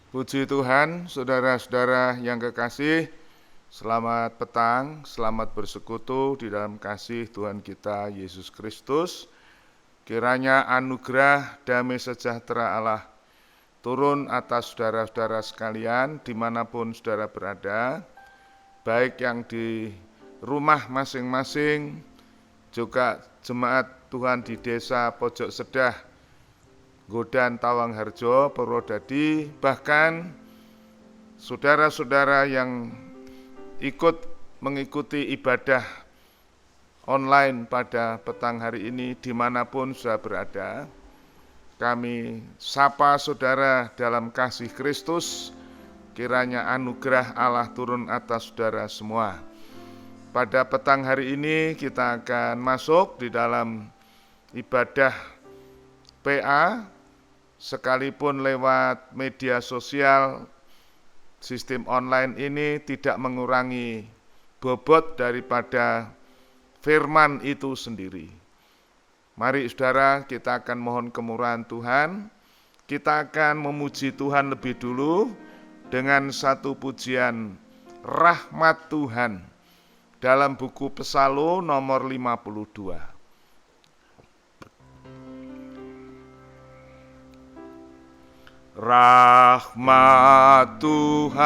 Puji Tuhan, saudara-saudara yang kekasih, selamat petang, selamat bersekutu di dalam kasih Tuhan kita Yesus Kristus. Kiranya anugerah damai sejahtera Allah turun atas saudara-saudara sekalian dimanapun saudara berada, baik yang di rumah masing-masing, juga jemaat Tuhan di desa Pojok Sedah, Godan Tawangharjo, Purwodadi, bahkan saudara-saudara yang ikut mengikuti ibadah online pada petang hari ini dimanapun sudah berada. Kami sapa saudara dalam kasih Kristus, kiranya anugerah Allah turun atas saudara semua. Pada petang hari ini kita akan masuk di dalam ibadah PA, sekalipun lewat media sosial, sistem online ini tidak mengurangi bobot daripada firman itu sendiri. Mari saudara, kita akan mohon kemurahan Tuhan. Kita akan memuji Tuhan lebih dulu dengan satu pujian rahmat Tuhan dalam buku Pesalu nomor 52. Rahmat Tuhan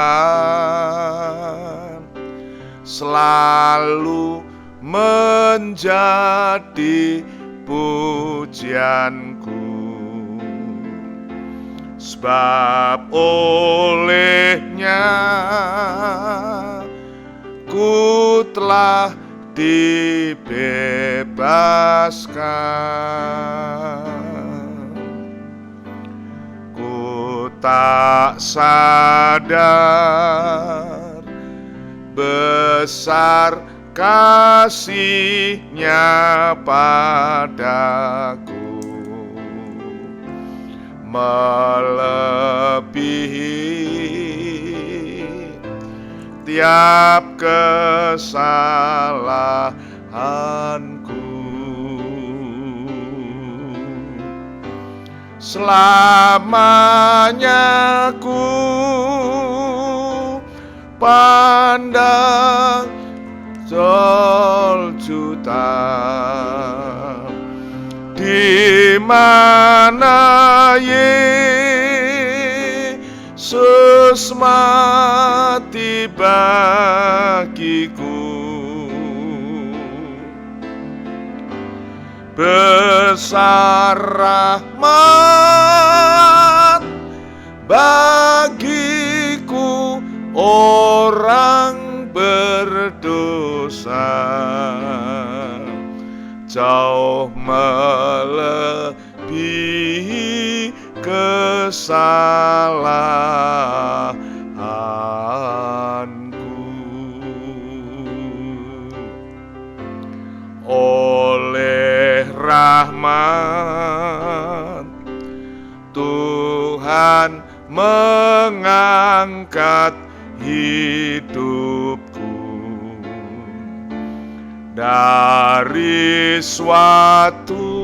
selalu menjadi pujianku, sebab olehnya ku telah dibebaskan. Tak sadar besar kasih-Nya padaku, melebihi tiap kesalahanku. Selamanya ku pandang soljutan, di mana Yesus mati bagiku. Besar rahmat bagiku orang berdosa, jauh melebihi kesalahanku. Oleh rahmat Tuhan mengangkat hidupku dari suatu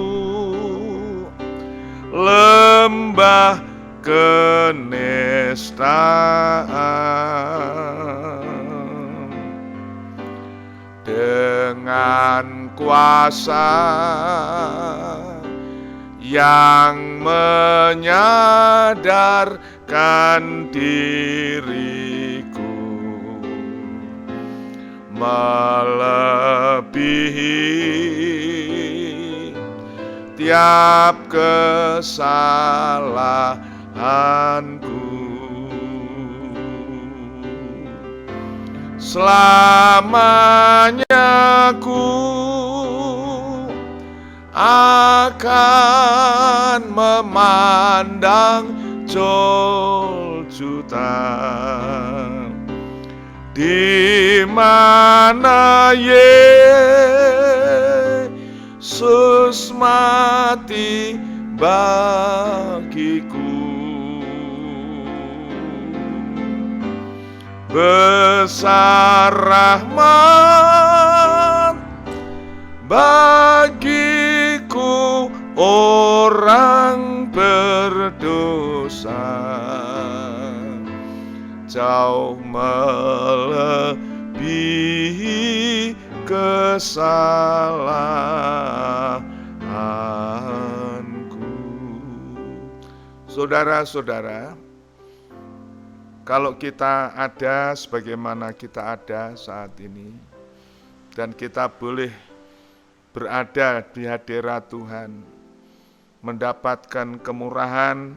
lembah kenistaan, dengan kuasa yang menyadarkan diriku, melebihi tiap kesalahanku. Selamanya ku akan memandang soljutan, di mana Yesus mati bagiku. Besar rahmat bagiku orang berdosa, jauh melebihi kesalahanku. Saudara-saudara, kalau kita ada sebagaimana kita ada saat ini, dan kita boleh berada di hadirat Tuhan, mendapatkan kemurahan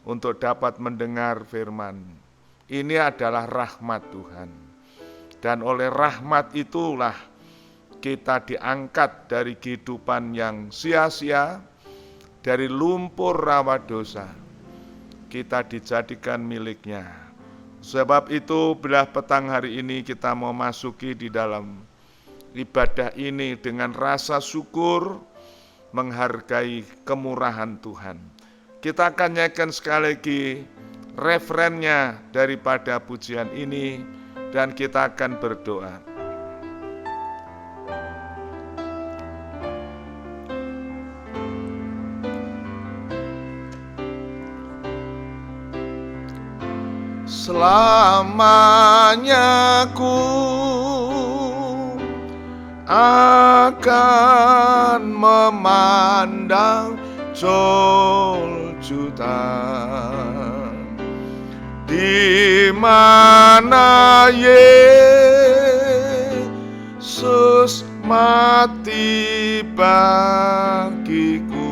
untuk dapat mendengar firman. Ini adalah rahmat Tuhan. Dan oleh rahmat itulah kita diangkat dari kehidupan yang sia-sia, dari lumpur rawa dosa. Kita dijadikan miliknya. Sebab itu bila petang hari ini kita mau masuki di dalam ibadah ini dengan rasa syukur, menghargai kemurahan Tuhan. Kita akan nyanyikan sekali lagi referennya daripada pujian ini dan kita akan berdoa. Selamanya ku akan memandang Golgota, di mana Yesus mati bagiku.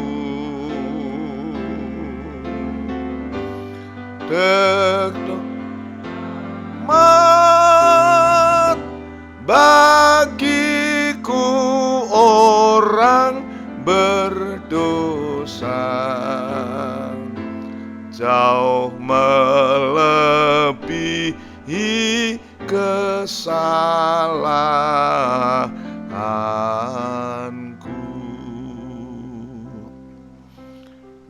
Mat bagiku orang berdosa, jauh melebihi kesalahanku.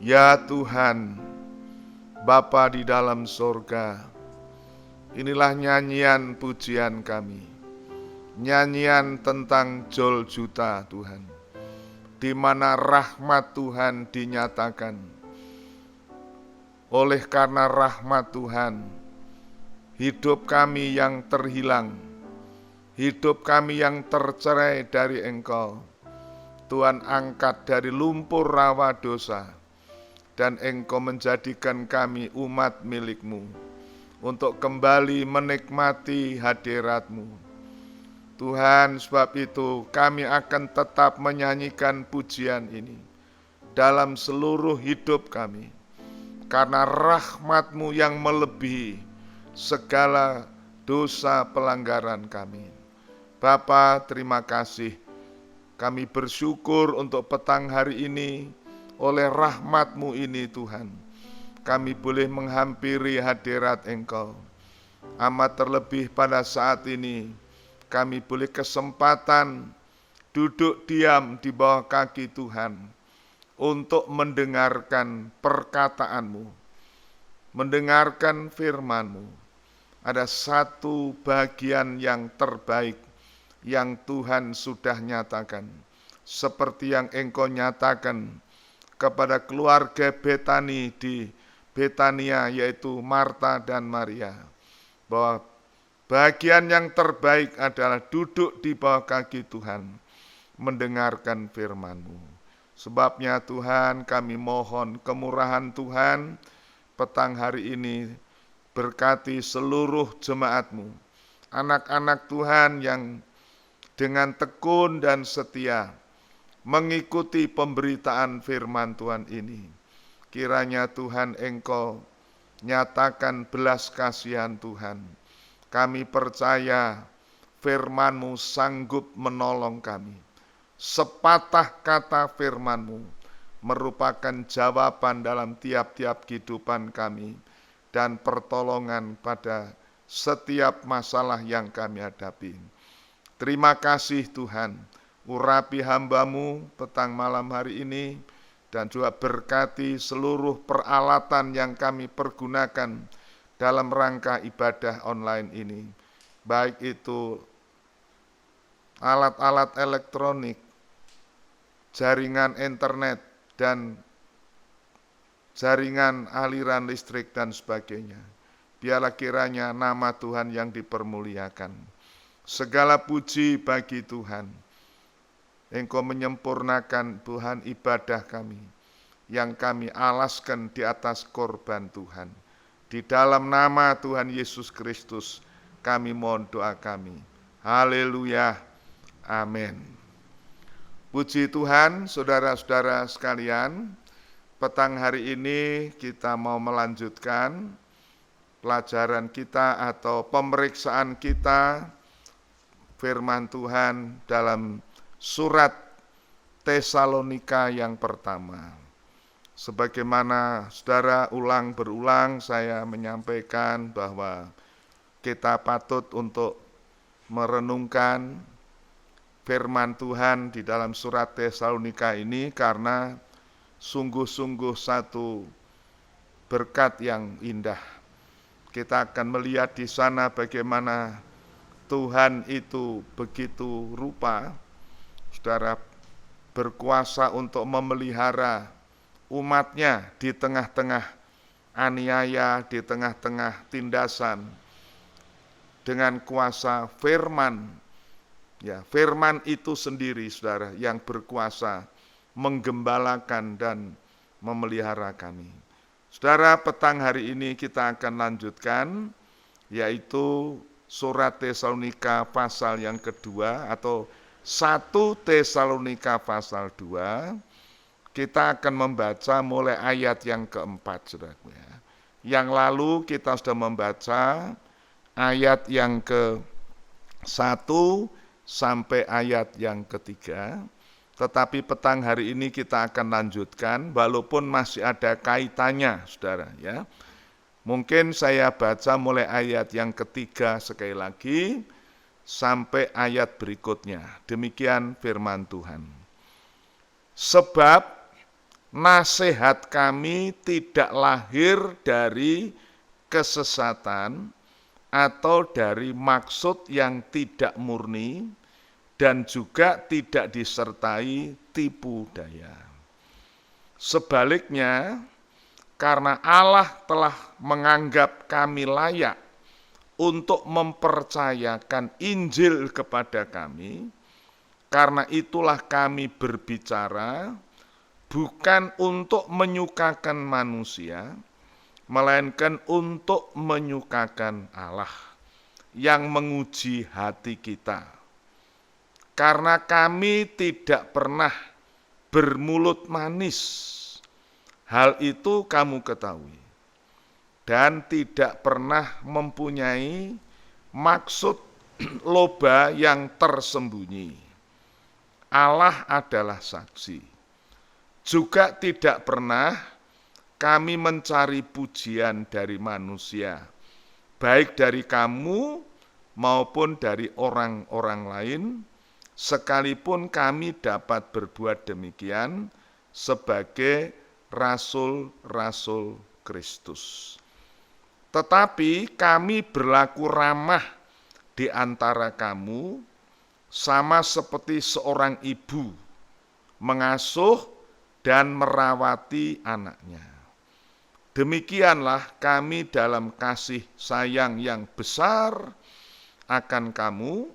Ya Tuhan, Bapa di dalam sorga, inilah nyanyian pujian kami, nyanyian tentang Golgota Tuhan, di mana rahmat Tuhan dinyatakan. Oleh karena rahmat Tuhan, hidup kami yang terhilang, hidup kami yang tercerai dari Engkau, Tuhan angkat dari lumpur rawa dosa, dan Engkau menjadikan kami umat milik-Mu, untuk kembali menikmati hadirat-Mu. Tuhan, sebab itu kami akan tetap menyanyikan pujian ini dalam seluruh hidup kami, karena rahmat-Mu yang melebihi segala dosa pelanggaran kami. Bapa, terima kasih. Kami bersyukur untuk petang hari ini, oleh rahmat-Mu ini Tuhan, kami boleh menghampiri hadirat Engkau. Amat terlebih pada saat ini, kami boleh kesempatan duduk diam di bawah kaki Tuhan untuk mendengarkan perkataan-Mu, mendengarkan firman-Mu. Ada satu bagian yang terbaik yang Tuhan sudah nyatakan, seperti yang Engkau nyatakan kepada keluarga Betani di Betania, yaitu Marta dan Maria, bahwa bagian yang terbaik adalah duduk di bawah kaki Tuhan, mendengarkan firman-Mu. Sebabnya Tuhan, kami mohon kemurahan Tuhan petang hari ini, berkati seluruh jemaat-Mu, anak-anak Tuhan yang dengan tekun dan setia mengikuti pemberitaan firman Tuhan ini. Kiranya Tuhan Engkau nyatakan belas kasihan Tuhan. Kami percaya firman-Mu sanggup menolong kami. Sepatah kata firman-Mu merupakan jawaban dalam tiap-tiap kehidupan kami dan pertolongan pada setiap masalah yang kami hadapi. Terima kasih Tuhan. Urapi hamba-Mu petang malam hari ini, dan juga berkati seluruh peralatan yang kami pergunakan dalam rangka ibadah online ini. Baik itu alat-alat elektronik, jaringan internet, dan jaringan aliran listrik dan sebagainya. Biarlah kiranya nama Tuhan yang dipermuliakan. Segala puji bagi Tuhan. Engkau menyempurnakan Tuhan ibadah kami, yang kami alaskan di atas korban Tuhan. Di dalam nama Tuhan Yesus Kristus, kami mohon doa kami. Haleluya. Amin. Puji Tuhan, saudara-saudara sekalian. Petang hari ini kita mau melanjutkan pelajaran kita atau pemeriksaan kita firman Tuhan dalam surat Tesalonika yang pertama. Sebagaimana saudara berulang saya menyampaikan bahwa kita patut untuk merenungkan firman Tuhan di dalam surat Tesalonika ini karena sungguh-sungguh satu berkat yang indah. Kita akan melihat di sana bagaimana Tuhan itu begitu rupa, saudara, berkuasa untuk memelihara umatnya di tengah-tengah aniaya, di tengah-tengah tindasan, dengan kuasa firman. Ya, firman itu sendiri, saudara, yang berkuasa menggembalakan dan memelihara kami. Saudara, petang hari ini kita akan lanjutkan, yaitu surat Tesalonika pasal yang kedua atau 1 Tesalonika pasal 2. Kita akan membaca mulai ayat yang keempat, saudaraku ya. Yang lalu kita sudah membaca ayat yang ke-1 sampai ayat yang ketiga. Tetapi petang hari ini kita akan lanjutkan, walaupun masih ada kaitannya, saudara ya. Mungkin saya baca mulai ayat yang ketiga sekali lagi, sampai ayat berikutnya. Demikian firman Tuhan. Sebab nasihat kami tidak lahir dari kesesatan atau dari maksud yang tidak murni, dan juga tidak disertai tipu daya. Sebaliknya, karena Allah telah menganggap kami layak untuk mempercayakan Injil kepada kami, karena itulah kami berbicara bukan untuk menyukakan manusia, melainkan untuk menyukakan Allah yang menguji hati kita. Karena kami tidak pernah bermulut manis, hal itu kamu ketahui, dan tidak pernah mempunyai maksud loba yang tersembunyi. Allah adalah saksi. Juga tidak pernah kami mencari pujian dari manusia, baik dari kamu maupun dari orang-orang lain, sekalipun kami dapat berbuat demikian sebagai rasul-rasul Kristus. Tetapi kami berlaku ramah di antara kamu, sama seperti seorang ibu mengasuh dan merawati anaknya. Demikianlah kami dalam kasih sayang yang besar akan kamu,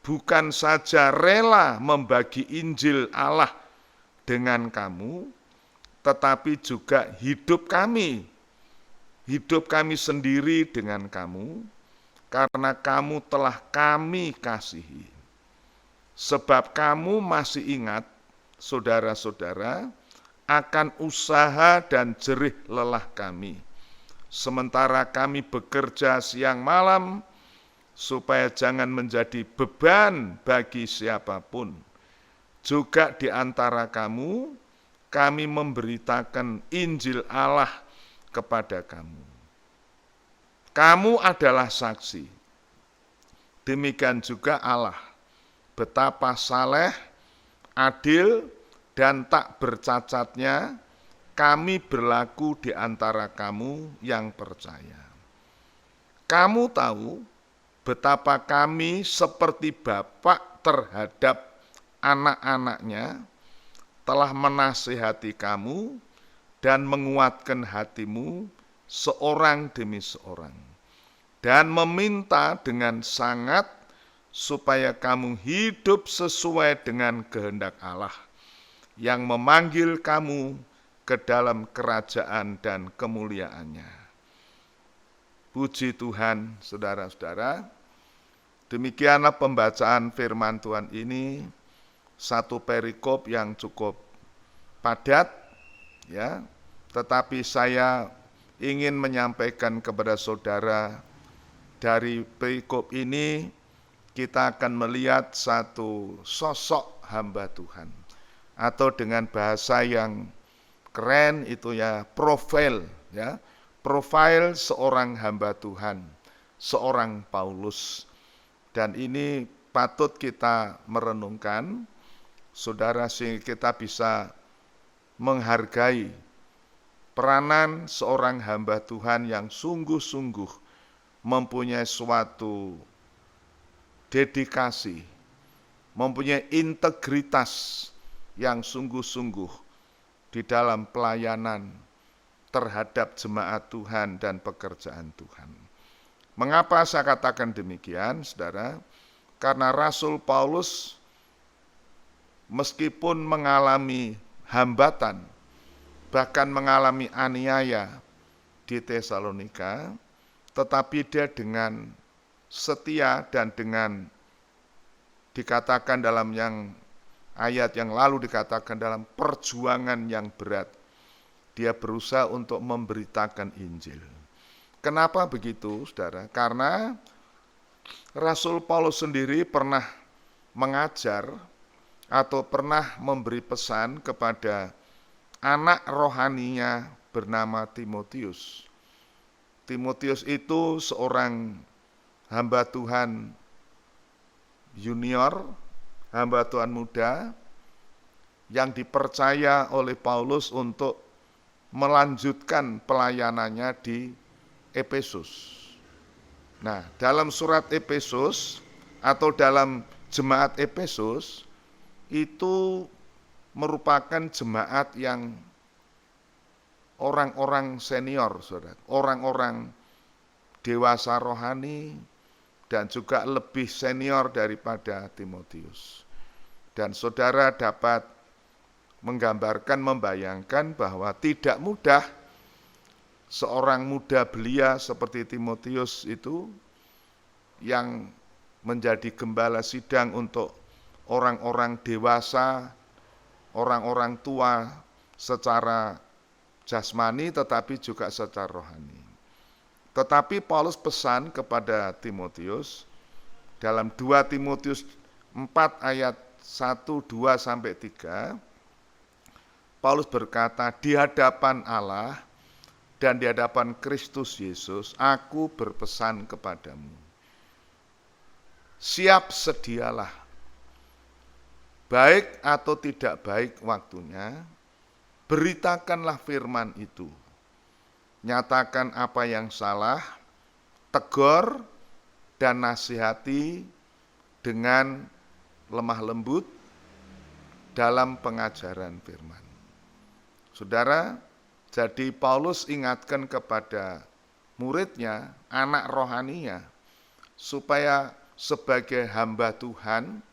bukan saja rela membagi Injil Allah dengan kamu, tetapi juga hidup kami sendiri dengan kamu, karena kamu telah kami kasihi. Sebab kamu masih ingat, saudara-saudara, akan usaha dan jerih lelah kami, sementara kami bekerja siang malam, supaya jangan menjadi beban bagi siapapun. Juga di antara kamu, kami memberitakan Injil Allah kepada kamu. Kamu adalah saksi. Demikian juga Allah, betapa saleh, adil, dan tak bercacatnya kami berlaku di antara kamu yang percaya. Kamu tahu betapa kami seperti bapak terhadap anak-anaknya, telah menasihati kamu dan menguatkan hatimu seorang demi seorang. dan meminta dengan sangat supaya kamu hidup sesuai dengan kehendak Allah yang memanggil kamu ke dalam kerajaan dan kemuliaannya. Puji Tuhan, saudara-saudara. Demikianlah pembacaan firman Tuhan ini, satu perikop yang cukup padat, ya. Tetapi saya ingin menyampaikan kepada saudara, dari perikop ini kita akan melihat satu sosok hamba Tuhan, atau dengan bahasa yang keren itu ya profil, ya. Profil seorang hamba Tuhan, seorang Paulus. Dan ini patut kita merenungkan, saudara, sehingga kita bisa menghargai peranan seorang hamba Tuhan yang sungguh-sungguh mempunyai suatu dedikasi, mempunyai integritas yang sungguh-sungguh di dalam pelayanan terhadap jemaat Tuhan dan pekerjaan Tuhan. Mengapa saya katakan demikian, saudara? Karena Rasul Paulus meskipun mengalami hambatan, bahkan mengalami aniaya di Tesalonika, tetapi dia dengan setia dan dengan dikatakan dalam yang ayat yang lalu dikatakan dalam perjuangan yang berat, dia berusaha untuk memberitakan Injil. Kenapa begitu, saudara? Karena Rasul Paulus sendiri pernah mengajar atau pernah memberi pesan kepada anak rohaninya bernama Timotius. Timotius itu seorang hamba Tuhan junior, hamba Tuhan muda, yang dipercaya oleh Paulus untuk melanjutkan pelayanannya di Efesus. Nah, dalam surat Efesus atau dalam jemaat Efesus itu merupakan jemaat yang orang-orang senior, saudara, orang-orang dewasa rohani dan juga lebih senior daripada Timotius. Dan saudara dapat menggambarkan, membayangkan bahwa tidak mudah seorang muda belia seperti Timotius itu yang menjadi gembala sidang untuk orang-orang dewasa, orang-orang tua secara jasmani tetapi juga secara rohani. Tetapi Paulus pesan kepada Timotius dalam 2 Timotius 4 ayat 1, 2 sampai 3, Paulus berkata, di hadapan Allah dan di hadapan Kristus Yesus, aku berpesan kepadamu. Siap sedialah, baik atau tidak baik waktunya, beritakanlah firman itu. Nyatakan apa yang salah, tegur dan nasihati dengan lemah lembut dalam pengajaran firman. Saudara, jadi Paulus ingatkan kepada muridnya, anak rohaninya, supaya sebagai hamba Tuhan,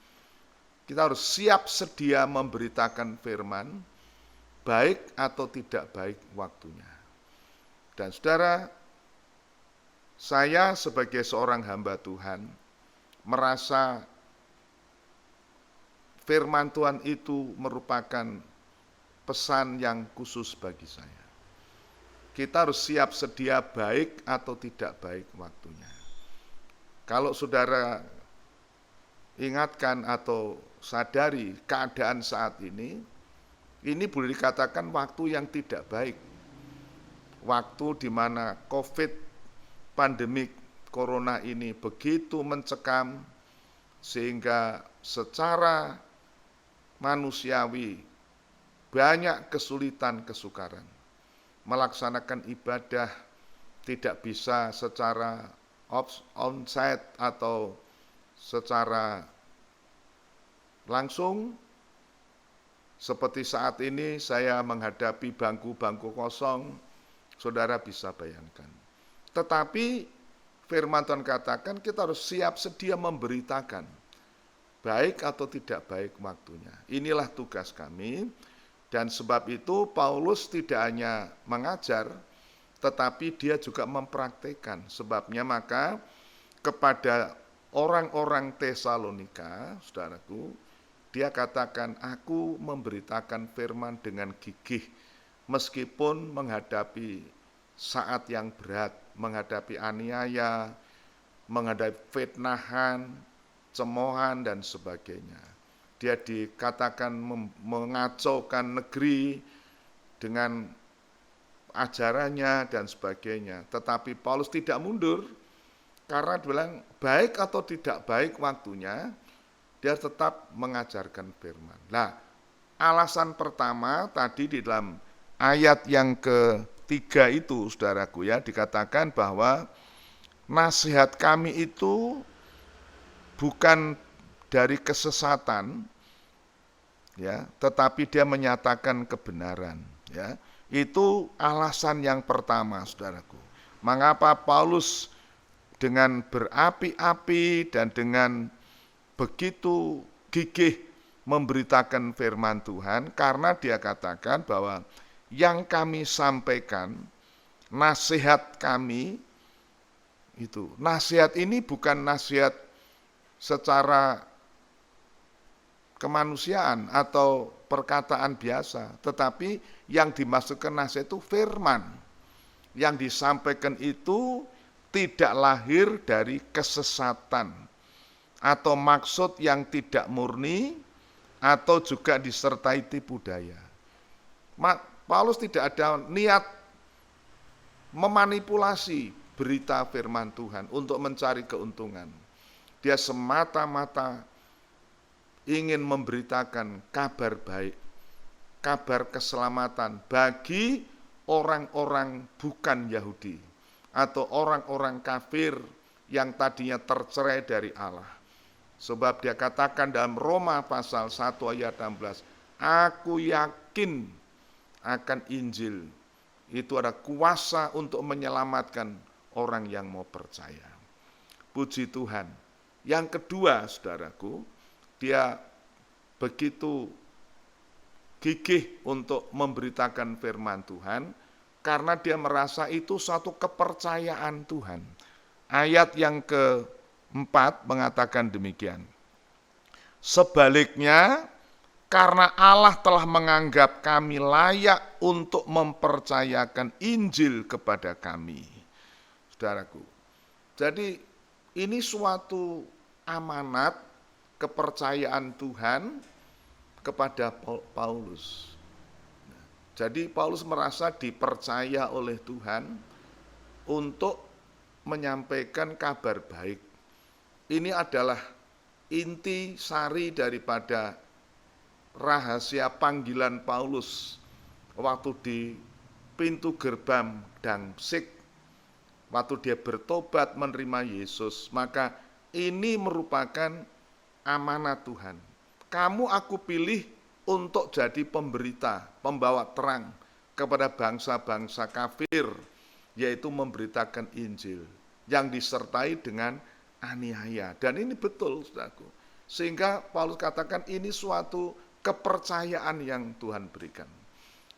kita harus siap sedia memberitakan firman, baik atau tidak baik waktunya. Dan saudara, saya sebagai seorang hamba Tuhan, merasa firman Tuhan itu merupakan pesan yang khusus bagi saya. Kita harus siap sedia baik atau tidak baik waktunya. Kalau saudara ingatkan atau sadari keadaan saat ini boleh dikatakan waktu yang tidak baik. Waktu di mana COVID, pandemik corona ini begitu mencekam, sehingga secara manusiawi banyak kesulitan, kesukaran. Melaksanakan ibadah tidak bisa secara onsite atau secara langsung. Seperti saat ini saya menghadapi bangku-bangku kosong, saudara bisa bayangkan. Tetapi firman Tuhan katakan kita harus siap sedia memberitakan, baik atau tidak baik waktunya. Inilah tugas kami, dan sebab itu Paulus tidak hanya mengajar, tetapi dia juga mempraktikkan. Sebabnya maka kepada orang-orang Tesalonika, saudaraku, dia katakan, aku memberitakan firman dengan gigih, meskipun menghadapi saat yang berat, menghadapi aniaya, menghadapi fitnahan, cemoohan, dan sebagainya. Dia dikatakan mengacaukan negeri dengan ajarannya dan sebagainya. Tetapi Paulus tidak mundur, karena dia bilang baik atau tidak baik waktunya, dia tetap mengajarkan firman. Nah, alasan pertama tadi di dalam ayat yang ketiga itu, saudaraku ya, dikatakan bahwa nasihat kami itu bukan dari kesesatan, ya, tetapi dia menyatakan kebenaran, ya. Itu alasan yang pertama, saudaraku. Mengapa Paulus dengan berapi-api dan dengan begitu gigih memberitakan firman Tuhan? Karena dia katakan bahwa yang kami sampaikan, nasihat kami itu, nasihat ini bukan nasihat secara kemanusiaan atau perkataan biasa, tetapi yang dimaksudkan nasihat itu firman. Yang disampaikan itu tidak lahir dari kesesatan atau maksud yang tidak murni atau juga disertai tipu daya. Paulus tidak ada niat memanipulasi berita firman Tuhan untuk mencari keuntungan. Dia semata-mata ingin memberitakan kabar baik, kabar keselamatan bagi orang-orang bukan Yahudi atau orang-orang kafir yang tadinya tercerai dari Allah. Sebab dia katakan dalam Roma pasal 1 ayat 16, aku yakin akan Injil, itu ada kuasa untuk menyelamatkan orang yang mau percaya. Puji Tuhan. Yang kedua, saudaraku, dia begitu gigih untuk memberitakan firman Tuhan karena dia merasa itu suatu kepercayaan Tuhan. Ayat yang keempat mengatakan demikian. Sebaliknya, karena Allah telah menganggap kami layak untuk mempercayakan Injil kepada kami. Saudaraku, jadi ini suatu amanat kepercayaan Tuhan kepada Paulus. Jadi Paulus merasa dipercaya oleh Tuhan untuk menyampaikan kabar baik. Ini adalah inti sari daripada rahasia panggilan Paulus waktu di pintu gerbang Damsyik, waktu dia bertobat menerima Yesus. Maka ini merupakan amanat Tuhan. Kamu aku pilih untuk jadi pemberita, pembawa terang kepada bangsa-bangsa kafir, yaitu memberitakan Injil yang disertai dengan aniaya. Dan ini betul, saudaraku. Sehingga Paulus katakan ini suatu kepercayaan yang Tuhan berikan.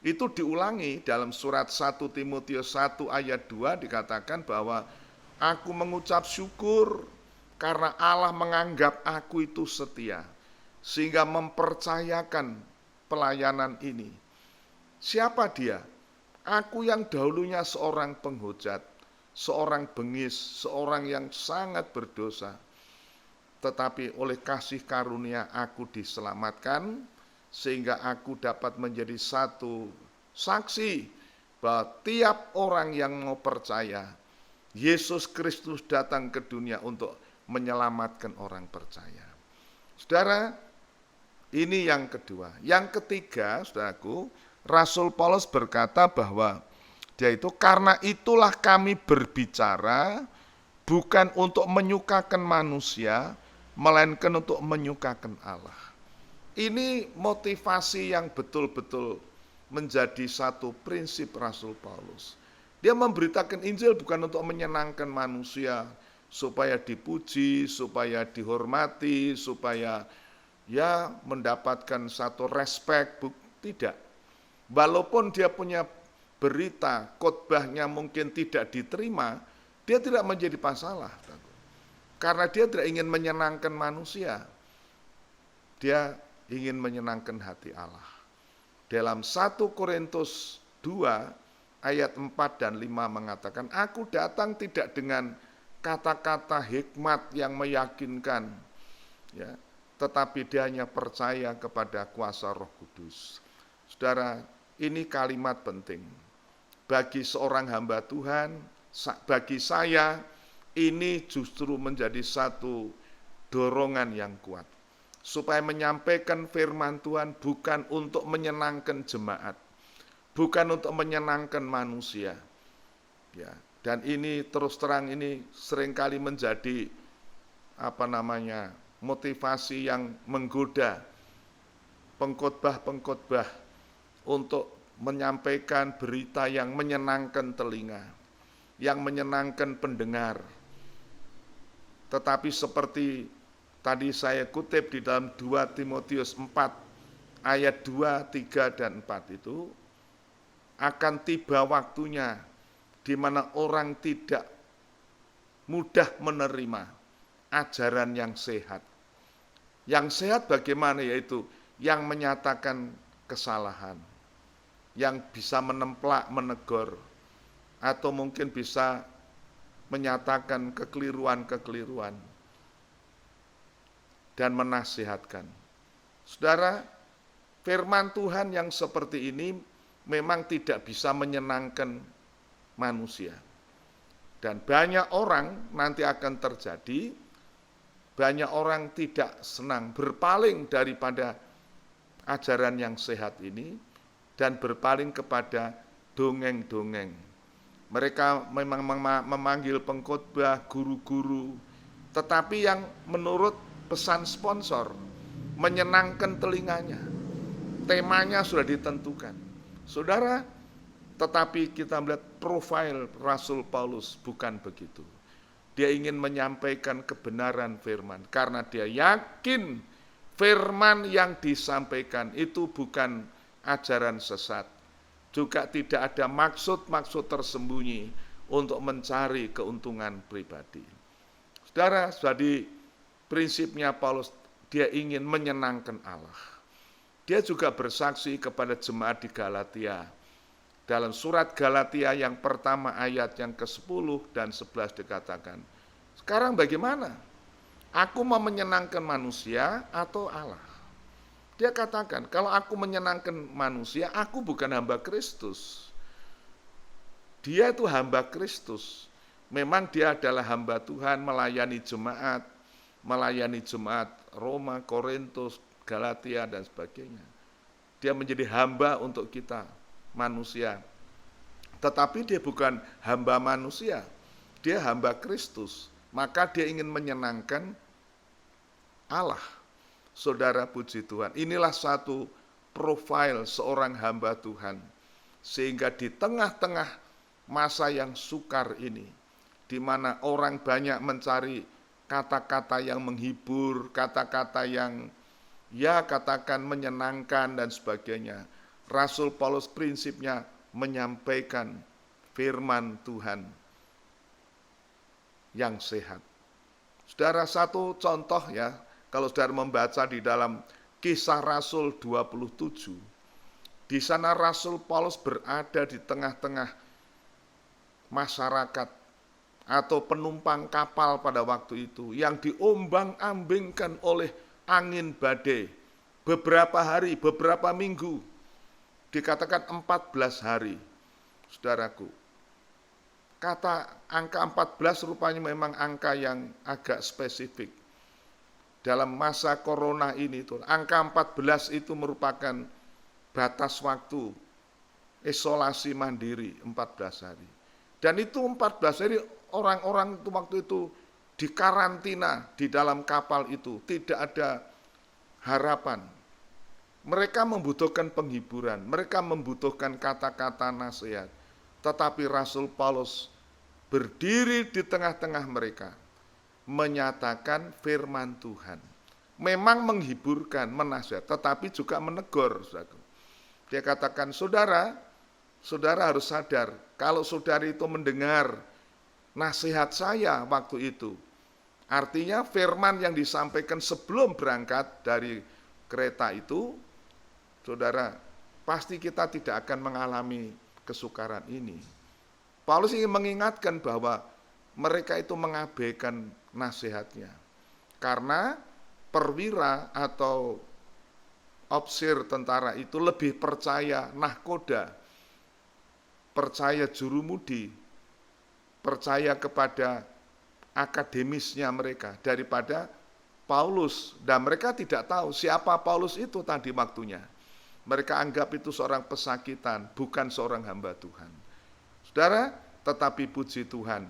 Itu diulangi dalam surat 1 Timotius 1 ayat 2 dikatakan bahwa aku mengucap syukur karena Allah menganggap aku itu setia, sehingga mempercayakan pelayanan ini. Siapa dia? Aku yang dahulunya seorang penghujat, seorang bengis, seorang yang sangat berdosa. Tetapi oleh kasih karunia aku diselamatkan, sehingga aku dapat menjadi satu saksi bahwa tiap orang yang mau percaya, Yesus Kristus datang ke dunia untuk menyelamatkan orang percaya. Saudara, ini yang kedua. Yang ketiga, saudaraku, Rasul Paulus berkata bahwa dia itu, karena itulah kami berbicara bukan untuk menyukakan manusia, melainkan untuk menyukakan Allah. Ini motivasi yang betul-betul menjadi satu prinsip Rasul Paulus. Dia memberitakan Injil bukan untuk menyenangkan manusia, supaya dipuji, supaya dihormati, supaya ya mendapatkan satu respek, tidak. Walaupun dia punya berita, khotbahnya mungkin tidak diterima, dia tidak menjadi masalah. Karena dia tidak ingin menyenangkan manusia. Dia ingin menyenangkan hati Allah. Dalam 1 Korintus 2 ayat 4 dan 5 mengatakan, aku datang tidak dengan kata-kata hikmat yang meyakinkan, ya, tetapi dia hanya percaya kepada kuasa Roh Kudus. Saudara, ini kalimat penting. Bagi seorang hamba Tuhan, bagi saya, ini justru menjadi satu dorongan yang kuat. Supaya menyampaikan firman Tuhan bukan untuk menyenangkan jemaat, bukan untuk menyenangkan manusia. Ya, dan ini terus terang ini seringkali menjadi motivasi yang menggoda pengkhotbah-pengkhotbah untuk menyampaikan berita yang menyenangkan telinga, yang menyenangkan pendengar. Tetapi seperti tadi saya kutip di dalam 2 Timotius 4 ayat 2, 3, dan 4 itu, akan tiba waktunya di mana orang tidak mudah menerima ajaran yang sehat. Yang sehat bagaimana? Yaitu yang menyatakan kesalahan, yang bisa menemplak, menegur, atau mungkin bisa menyatakan kekeliruan-kekeliruan dan menasihatkan. Saudara, firman Tuhan yang seperti ini memang tidak bisa menyenangkan manusia. Dan banyak orang nanti akan terjadi, banyak orang tidak senang, berpaling daripada ajaran yang sehat ini, dan berpaling kepada dongeng-dongeng. Mereka memang memanggil pengkhotbah, guru-guru, tetapi yang menurut pesan sponsor, menyenangkan telinganya. Temanya sudah ditentukan. Saudara, tetapi kita melihat profil Rasul Paulus bukan begitu. Dia ingin menyampaikan kebenaran firman, karena dia yakin firman yang disampaikan itu bukan ajaran sesat. Juga tidak ada maksud-maksud tersembunyi untuk mencari keuntungan pribadi. Saudara, jadi prinsipnya Paulus, dia ingin menyenangkan Allah. Dia juga bersaksi kepada jemaat di Galatia. Dalam surat Galatia yang pertama ayat yang ke-10 dan 11 dikatakan, sekarang bagaimana? Aku mau menyenangkan manusia atau Allah? Dia katakan, kalau aku menyenangkan manusia, aku bukan hamba Kristus. Dia itu hamba Kristus. Memang dia adalah hamba Tuhan, melayani jemaat Roma, Korintus, Galatia, dan sebagainya. Dia menjadi hamba untuk kita, manusia. Tetapi dia bukan hamba manusia, dia hamba Kristus. Maka dia ingin menyenangkan Allah. Saudara, puji Tuhan, inilah satu profil seorang hamba Tuhan. Sehingga di tengah-tengah masa yang sukar ini, di mana orang banyak mencari kata-kata yang menghibur, kata-kata yang ya katakan menyenangkan dan sebagainya, Rasul Paulus prinsipnya menyampaikan firman Tuhan yang sehat. Saudara, satu contoh ya, kalau saudara membaca di dalam Kisah Rasul 27, di sana Rasul Paulus berada di tengah-tengah masyarakat atau penumpang kapal pada waktu itu yang diombang-ambingkan oleh angin badai beberapa hari, beberapa minggu, dikatakan 14 hari. Saudaraku, kata angka 14 rupanya memang angka yang agak spesifik. Dalam masa corona ini, angka 14 itu merupakan batas waktu isolasi mandiri 14 hari. Dan itu 14 hari orang-orang itu waktu itu dikarantina di dalam kapal itu, tidak ada harapan. Mereka membutuhkan penghiburan, mereka membutuhkan kata-kata nasihat. Tetapi Rasul Paulus berdiri di tengah-tengah mereka, menyatakan firman Tuhan. Memang menghiburkan, menasihat, tetapi juga menegur. Dia katakan, saudara harus sadar, kalau saudara itu mendengar nasihat saya waktu itu, artinya firman yang disampaikan sebelum berangkat dari kereta itu, saudara, pasti kita tidak akan mengalami kesukaran ini. Paulus ingin mengingatkan bahwa mereka itu mengabaikan nasihatnya. Karena perwira atau ofisir tentara itu lebih percaya nahkoda, percaya jurumudi, percaya kepada akademisnya mereka daripada Paulus. Dan mereka tidak tahu siapa Paulus itu tadi waktunya. Mereka anggap itu seorang pesakitan, bukan seorang hamba Tuhan. Saudara, tetapi puji Tuhan,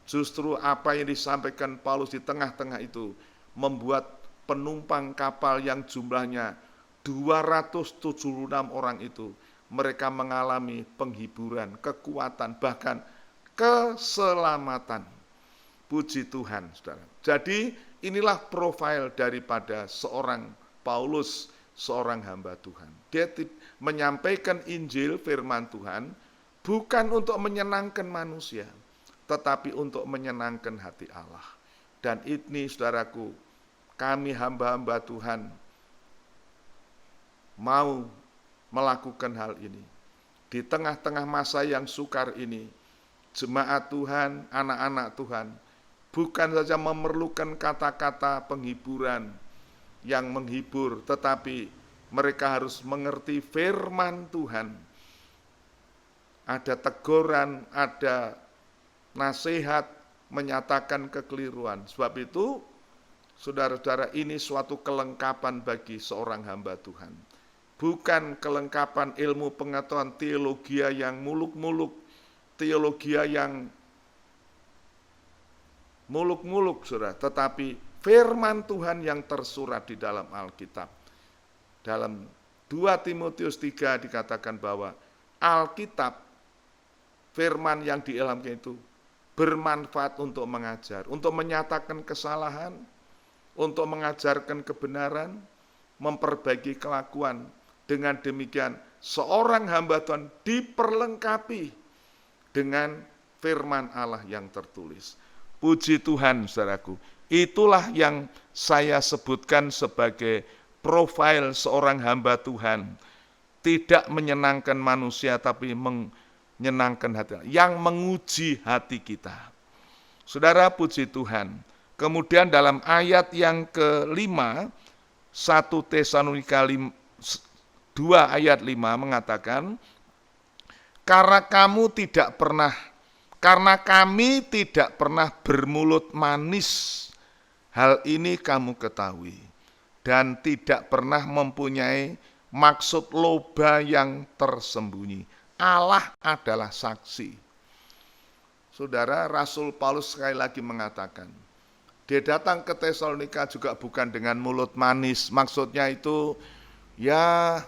justru apa yang disampaikan Paulus di tengah-tengah itu membuat penumpang kapal yang jumlahnya 276 orang itu, mereka mengalami penghiburan, kekuatan, bahkan keselamatan. Puji Tuhan, saudara. Jadi inilah profil daripada seorang Paulus, seorang hamba Tuhan. Dia menyampaikan Injil firman Tuhan bukan untuk menyenangkan manusia, tetapi untuk menyenangkan hati Allah. Dan ini saudaraku, kami hamba-hamba Tuhan mau melakukan hal ini. Di tengah-tengah masa yang sukar ini, jemaat Tuhan, anak-anak Tuhan, bukan saja memerlukan kata-kata penghiburan yang menghibur, tetapi mereka harus mengerti firman Tuhan. Ada teguran, ada nasihat, menyatakan kekeliruan. Sebab itu, saudara-saudara, ini suatu kelengkapan bagi seorang hamba Tuhan. Bukan kelengkapan ilmu pengetahuan teologi yang muluk-muluk, teologi yang muluk-muluk, saudara, tetapi firman Tuhan yang tersurat di dalam Alkitab. Dalam 2 Timotius 3 dikatakan bahwa Alkitab, firman yang diilhamkan itu bermanfaat untuk mengajar, untuk menyatakan kesalahan, untuk mengajarkan kebenaran, memperbaiki kelakuan. Dengan demikian, seorang hamba Tuhan diperlengkapi dengan firman Allah yang tertulis. Puji Tuhan, saudaraku. Itulah yang saya sebutkan sebagai profil seorang hamba Tuhan. Tidak menyenangkan manusia, tapi menyenangkan hati, yang menguji hati kita. Saudara, puji Tuhan. Kemudian dalam ayat yang ke-5, 1 Tesalonika 2 ayat 5 mengatakan, karena kami tidak pernah bermulut manis, hal ini kamu ketahui, dan tidak pernah mempunyai maksud loba yang tersembunyi. Allah adalah saksi. Saudara, Rasul Paulus sekali lagi mengatakan, dia datang ke Tesalonika juga bukan dengan mulut manis, maksudnya itu ya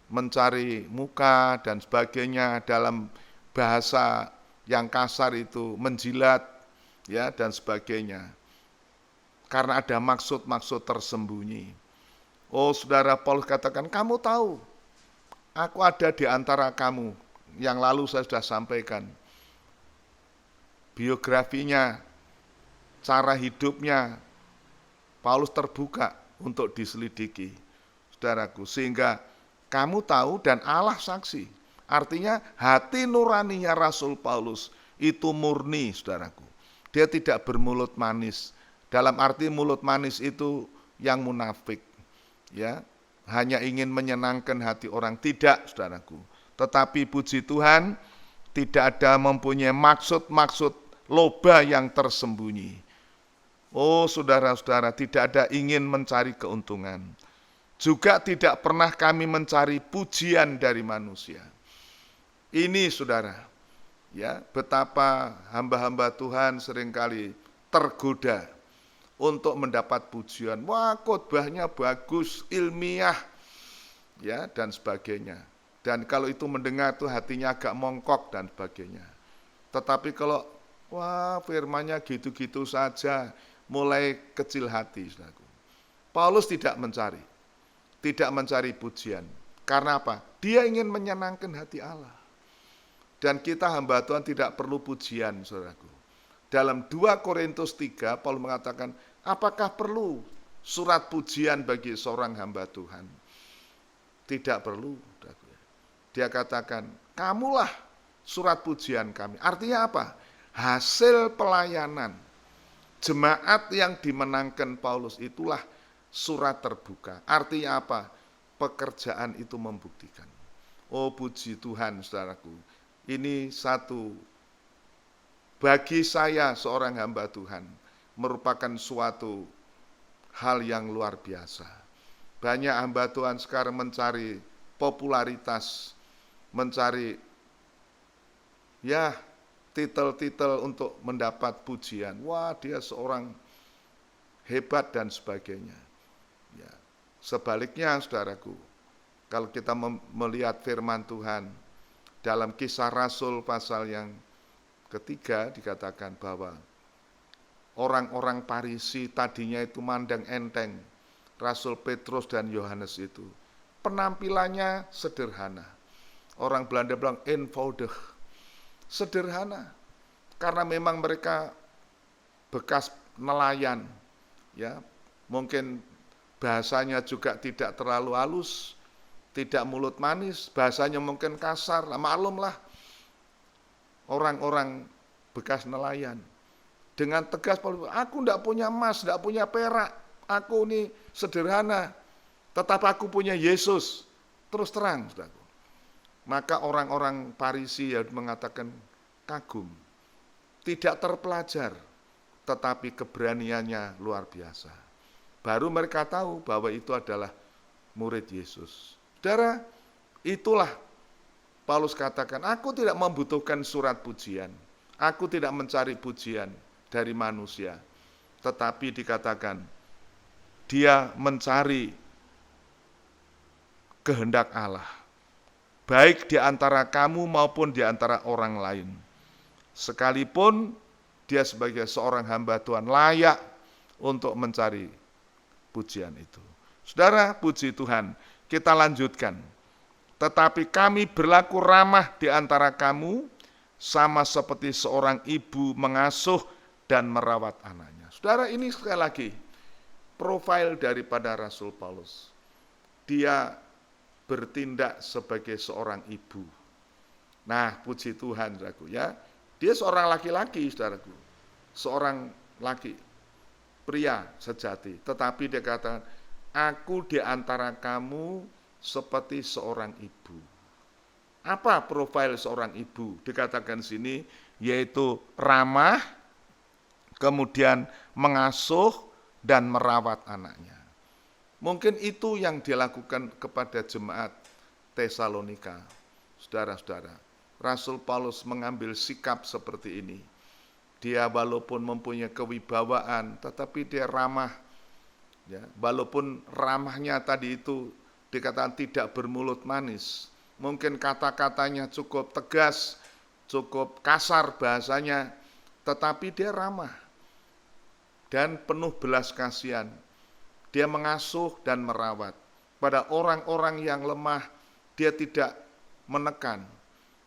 mencari muka dan sebagainya, dalam bahasa yang kasar itu menjilat ya dan sebagainya. Karena ada maksud-maksud tersembunyi. Oh, saudara, Paulus katakan, kamu tahu, aku ada di antara kamu. Yang lalu saya sudah sampaikan biografinya, cara hidupnya. Paulus terbuka untuk diselidiki, saudaraku, sehingga kamu tahu dan Allah saksi. Artinya hati nuraninya Rasul Paulus itu murni, saudaraku. Dia tidak bermulut manis. Dalam arti mulut manis itu yang munafik, ya, hanya ingin menyenangkan hati orang. Tidak, saudaraku. Tetapi puji Tuhan, tidak ada mempunyai maksud-maksud loba yang tersembunyi. Oh, saudara-saudara, tidak ada ingin mencari keuntungan. Juga tidak pernah kami mencari pujian dari manusia. Ini, saudara, ya, betapa hamba-hamba Tuhan seringkali tergoda untuk mendapat pujian. Wah, khotbahnya bagus, ilmiah, ya, dan sebagainya. Dan kalau itu mendengar tuh hatinya agak mongkok dan sebagainya. Tetapi kalau wah firman-Nya gitu-gitu saja, mulai kecil hati, saudaraku. Paulus tidak mencari pujian. Karena apa? Dia ingin menyenangkan hati Allah. Dan kita hamba Tuhan tidak perlu pujian, saudaraku. Dalam 2 Korintus 3, Paulus mengatakan, apakah perlu surat pujian bagi seorang hamba Tuhan? Tidak perlu. Dia katakan, kamulah surat pujian kami. Artinya apa? Hasil pelayanan jemaat yang dimenangkan Paulus itulah surat terbuka. Artinya apa? Pekerjaan itu membuktikan. Oh puji Tuhan, saudaraku. Ini satu, bagi saya seorang hamba Tuhan, merupakan suatu hal yang luar biasa. Banyak hamba Tuhan sekarang mencari popularitas, mencari titel-titel untuk mendapat pujian. Wah, dia seorang hebat dan sebagainya. Ya. Sebaliknya, saudaraku, kalau kita melihat firman Tuhan dalam Kisah Rasul pasal yang ketiga dikatakan bahwa orang-orang Farisi tadinya itu mandang enteng Rasul Petrus dan Yohanes itu. Penampilannya sederhana. Orang Belanda bilang eenvoudig. Sederhana. Karena memang mereka bekas nelayan. Ya, mungkin bahasanya juga tidak terlalu halus, tidak mulut manis, bahasanya mungkin kasar. Maklumlah orang-orang bekas nelayan. Dengan tegas, aku tidak punya emas, tidak punya perak. Aku ini sederhana, tetapi aku punya Yesus. Terus terang, saudaraku. Maka orang-orang Farisi mengatakan kagum. Tidak terpelajar, tetapi keberaniannya luar biasa. Baru mereka tahu bahwa itu adalah murid Yesus. Saudara, itulah Paulus katakan, aku tidak membutuhkan surat pujian. Aku tidak mencari pujian dari manusia. Tetapi dikatakan, dia mencari kehendak Allah. Baik di antara kamu maupun di antara orang lain. Sekalipun dia sebagai seorang hamba Tuhan layak untuk mencari pujian itu. Saudara, puji Tuhan, kita lanjutkan. Tetapi kami berlaku ramah di antara kamu, sama seperti seorang ibu mengasuh dan merawat anaknya. Saudara, ini sekali lagi profil daripada Rasul Paulus. Dia bertindak sebagai seorang ibu. Nah, puji Tuhan, saudaraku ya. Dia seorang laki-laki, saudaraku. Seorang laki, pria sejati. Tetapi dia katakan, aku di antara kamu seperti seorang ibu. Apa profil seorang ibu? Dikatakan sini, yaitu ramah, kemudian mengasuh dan merawat anaknya. Mungkin itu yang dilakukan kepada jemaat Tesalonika. Saudara-saudara, Rasul Paulus mengambil sikap seperti ini. Dia walaupun mempunyai kewibawaan, tetapi dia ramah. Ya, walaupun ramahnya tadi itu dikatakan tidak bermulut manis. Mungkin kata-katanya cukup tegas, cukup kasar bahasanya, tetapi dia ramah. Dan penuh belas kasihan. Dia mengasuh dan merawat. Pada orang-orang yang lemah, dia tidak menekan.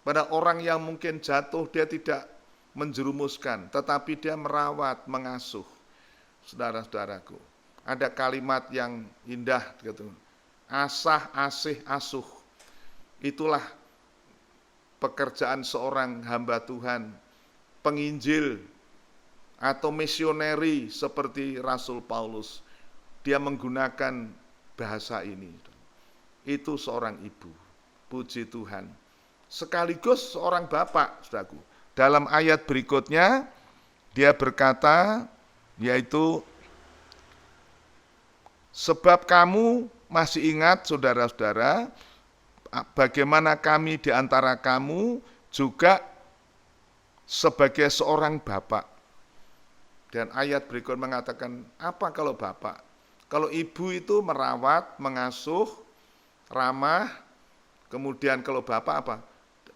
Pada orang yang mungkin jatuh, dia tidak menjerumuskan. Tetapi dia merawat, mengasuh. Saudara-saudaraku, ada kalimat yang indah. Gitu. Asah, asih, asuh. Itulah pekerjaan seorang hamba Tuhan. Penginjil atau misioneri seperti Rasul Paulus. Dia menggunakan bahasa ini. Itu seorang ibu. Puji Tuhan. Sekaligus seorang bapak, saudaraku. Dalam ayat berikutnya, dia berkata, yaitu, sebab kamu masih ingat, saudara-saudara, bagaimana kami di antara kamu juga sebagai seorang bapak. Dan ayat berikut mengatakan, apa kalau bapak? Kalau ibu itu merawat, mengasuh, ramah, Kemudian kalau Bapak apa?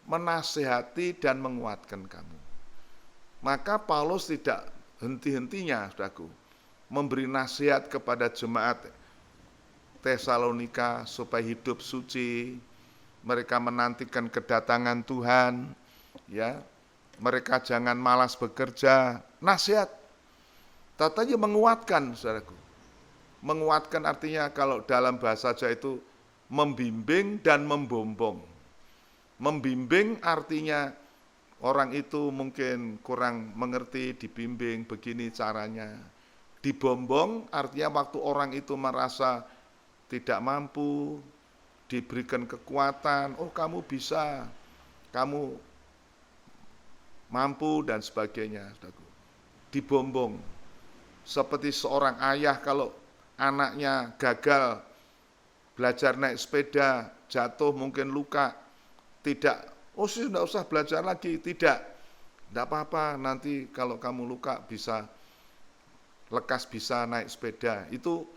Menasehati dan menguatkan kamu. Maka Paulus tidak henti-hentinya, saudaraku, memberi nasihat kepada jemaat Tesalonika supaya hidup suci, mereka menantikan kedatangan Tuhan, ya. Mereka jangan malas bekerja, nasihat. Tatanya menguatkan, saudaraku. Menguatkan artinya kalau dalam bahasa Jawa itu membimbing dan membombong. Membimbing artinya orang itu mungkin kurang mengerti, dibimbing begini caranya. Dibombong artinya waktu orang itu merasa tidak mampu, diberikan kekuatan, oh kamu bisa, kamu mampu dan sebagainya. Dibombong. Seperti seorang ayah kalau anaknya gagal belajar naik sepeda, jatuh mungkin luka, tidak, oh sih tidak usah belajar lagi, tidak apa-apa, nanti kalau kamu luka bisa lekas bisa naik sepeda. Itu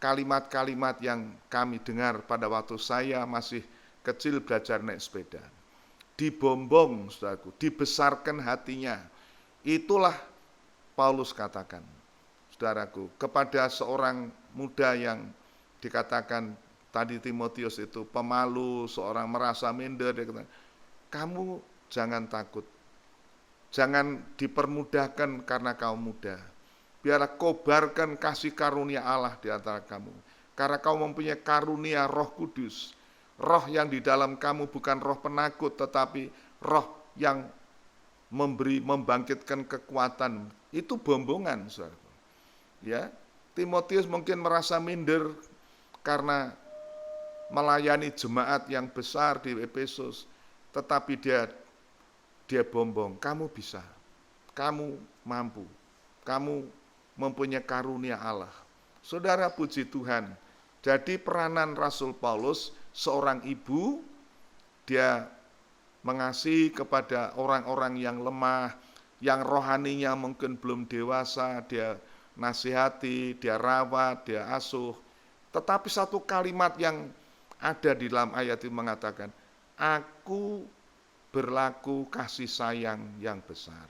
kalimat-kalimat yang kami dengar pada waktu saya masih kecil belajar naik sepeda. Dibombong, saudaraku, dibesarkan hatinya. Itulah Paulus katakan, saudaraku, kepada seorang muda yang dikatakan tadi Timotius itu pemalu, seorang merasa minder, dia kata, kamu jangan takut, jangan dipermudahkan karena kamu muda. Biarlah kobarkan kasih karunia Allah di antara kamu. Karena kamu mempunyai karunia Roh Kudus. Roh yang di dalam kamu bukan roh penakut, tetapi roh yang membangkitkan kekuatan. Itu bombongan, saudara. Ya, Timotius mungkin merasa minder karena melayani jemaat yang besar di Efesus, tetapi dia bombong. Kamu bisa, kamu mampu, kamu mempunyai karunia Allah. Saudara, puji Tuhan. Jadi peranan Rasul Paulus, seorang ibu, dia mengasihi kepada orang-orang yang lemah, yang rohaninya mungkin belum dewasa, dia nasihati, dia rawat, dia asuh. Tetapi satu kalimat yang ada di dalam ayat itu mengatakan, aku berlaku kasih sayang yang besar.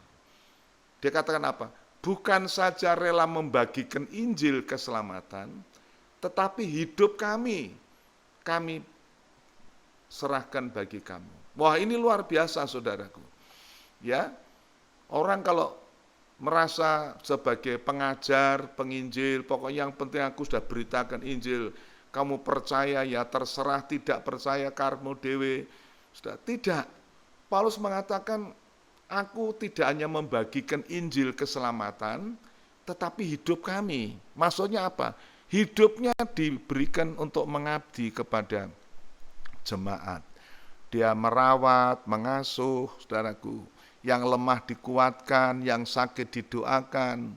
Dia katakan apa? Bukan saja rela membagikan Injil keselamatan, tetapi hidup kami serahkan bagi kamu. Wah, ini luar biasa, saudaraku. Ya, orang kalau merasa sebagai pengajar, penginjil, pokoknya yang penting aku sudah beritakan Injil, kamu percaya ya terserah, tidak percaya karmu dewe. Sudah, tidak. Paulus mengatakan, aku tidak hanya membagikan Injil keselamatan, tetapi hidup kami. Maksudnya apa? Hidupnya diberikan untuk mengabdi kepada jemaat. Dia merawat, mengasuh, saudaraku. Yang lemah dikuatkan, yang sakit didoakan.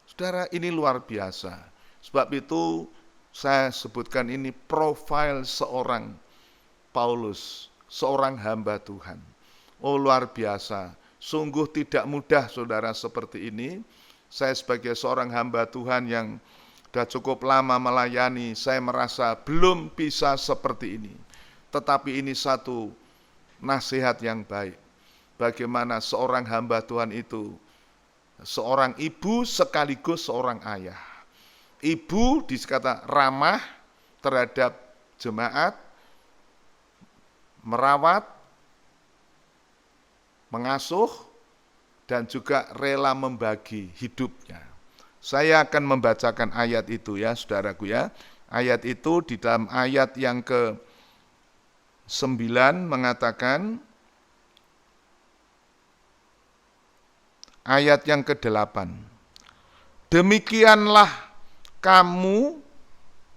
Saudara, ini luar biasa. Sebab itu saya sebutkan ini profil seorang Paulus, seorang hamba Tuhan. Oh, luar biasa. Sungguh tidak mudah, saudara, seperti ini. Saya sebagai seorang hamba Tuhan yang sudah cukup lama melayani, saya merasa belum bisa seperti ini. Tetapi ini satu nasihat yang baik. Bagaimana seorang hamba Tuhan itu, seorang ibu sekaligus seorang ayah. Ibu dikata ramah terhadap jemaat, merawat, mengasuh, dan juga rela membagi hidupnya. Saya akan membacakan ayat itu ya, saudaraku ya. Ayat itu di dalam ayat yang ke-9 mengatakan, ayat yang ke-8, demikianlah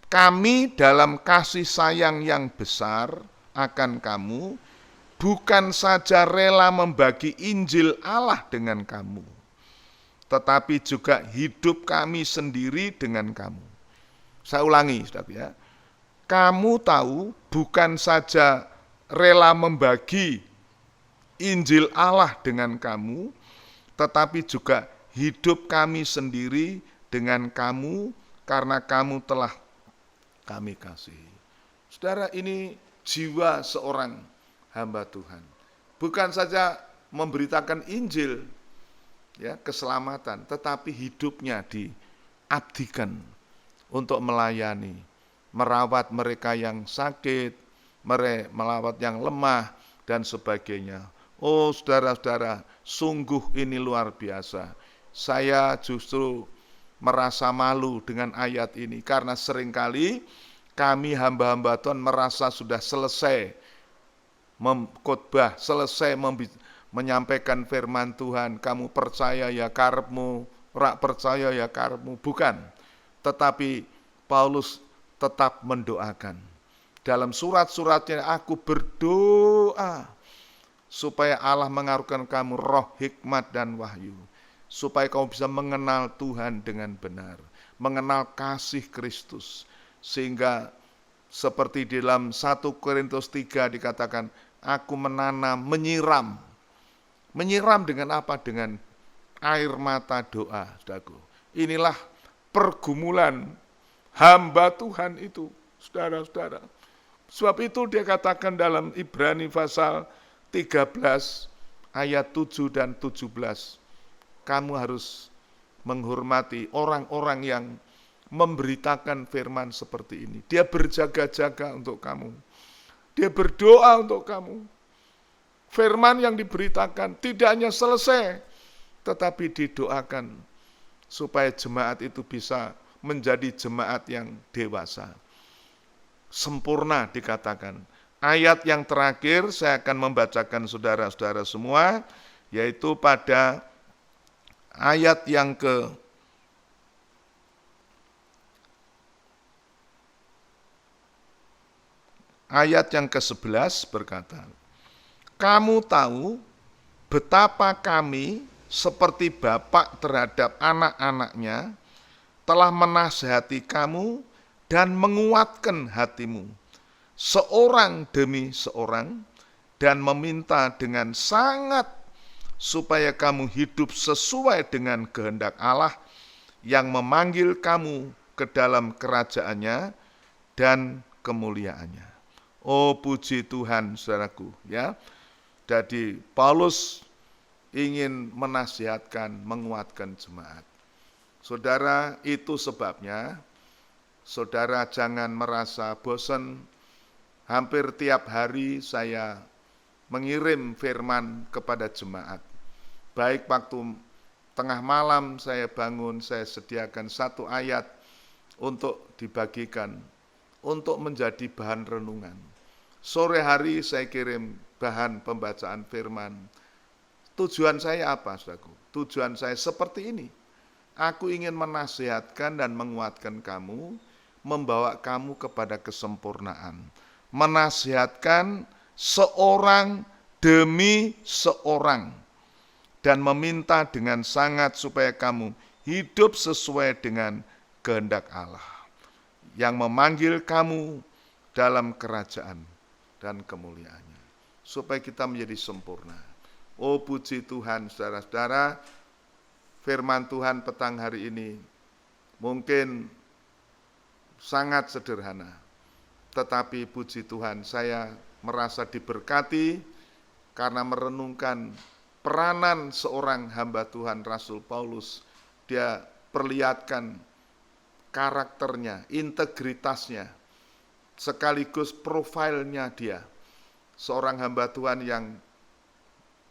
kami dalam kasih sayang yang besar akan kamu, bukan saja rela membagi Injil Allah dengan kamu, tetapi juga hidup kami sendiri dengan kamu. Saya ulangi, saudara ya. Kamu tahu bukan saja rela membagi Injil Allah dengan kamu, tetapi juga hidup kami sendiri dengan kamu karena kamu telah kami kasihi. Saudara, ini jiwa seorang hamba Tuhan. Bukan saja memberitakan Injil, ya, keselamatan, tetapi hidupnya diabdikan untuk melayani, merawat mereka yang sakit, merawat yang lemah, dan sebagainya. Oh saudara-saudara, sungguh ini luar biasa. Saya justru merasa malu dengan ayat ini, karena seringkali kami hamba-hamba Tuhan merasa sudah selesai mengkhotbah, selesai menyampaikan firman Tuhan. Kamu percaya ya karepmu, rak percaya ya karepmu. Bukan, tetapi Paulus tetap mendoakan. Dalam surat-suratnya, aku berdoa supaya Allah mengaruniakan kamu roh hikmat dan wahyu, supaya kamu bisa mengenal Tuhan dengan benar, mengenal kasih Kristus, sehingga seperti di dalam 1 Korintus 3 dikatakan, aku menanam, menyiram. Menyiram dengan apa? Dengan air mata doa, saudaraku. Inilah pergumulan hamba Tuhan itu, saudara-saudara. Sebab itu dia katakan dalam Ibrani pasal 13 ayat 7 dan 17, kamu harus menghormati orang-orang yang memberitakan firman seperti ini. Dia berjaga-jaga untuk kamu. Dia berdoa untuk kamu. Firman yang diberitakan tidak hanya selesai, tetapi didoakan supaya jemaat itu bisa menjadi jemaat yang dewasa. Sempurna dikatakan. Ayat yang terakhir saya akan membacakan saudara-saudara semua, yaitu pada ayat yang ke-11 berkata, kamu tahu betapa kami seperti bapak terhadap anak-anaknya telah menasihati kamu dan menguatkan hatimu, seorang demi seorang, dan meminta dengan sangat supaya kamu hidup sesuai dengan kehendak Allah yang memanggil kamu ke dalam kerajaannya dan kemuliaannya. Oh puji Tuhan saudaraku, ya. Jadi Paulus ingin menasihatkan, menguatkan jemaat. Saudara, itu sebabnya saudara jangan merasa bosan. Hampir tiap hari saya mengirim firman kepada jemaat. Baik waktu tengah malam saya bangun, saya sediakan satu ayat untuk dibagikan, untuk menjadi bahan renungan. Sore hari saya kirim bahan pembacaan firman. Tujuan saya apa, saudaraku? Tujuan saya seperti ini. Aku ingin menasihatkan dan menguatkan kamu, membawa kamu kepada kesempurnaan. Menasihatkan seorang demi seorang, dan meminta dengan sangat supaya kamu hidup sesuai dengan kehendak Allah yang memanggil kamu dalam kerajaan dan kemuliaannya, supaya kita menjadi sempurna. Oh puji Tuhan saudara-saudara, firman Tuhan petang hari ini mungkin sangat sederhana, tetapi puji Tuhan saya merasa diberkati karena merenungkan peranan seorang hamba Tuhan Rasul Paulus. Dia perlihatkan karakternya, integritasnya, sekaligus profilnya dia. Seorang hamba Tuhan yang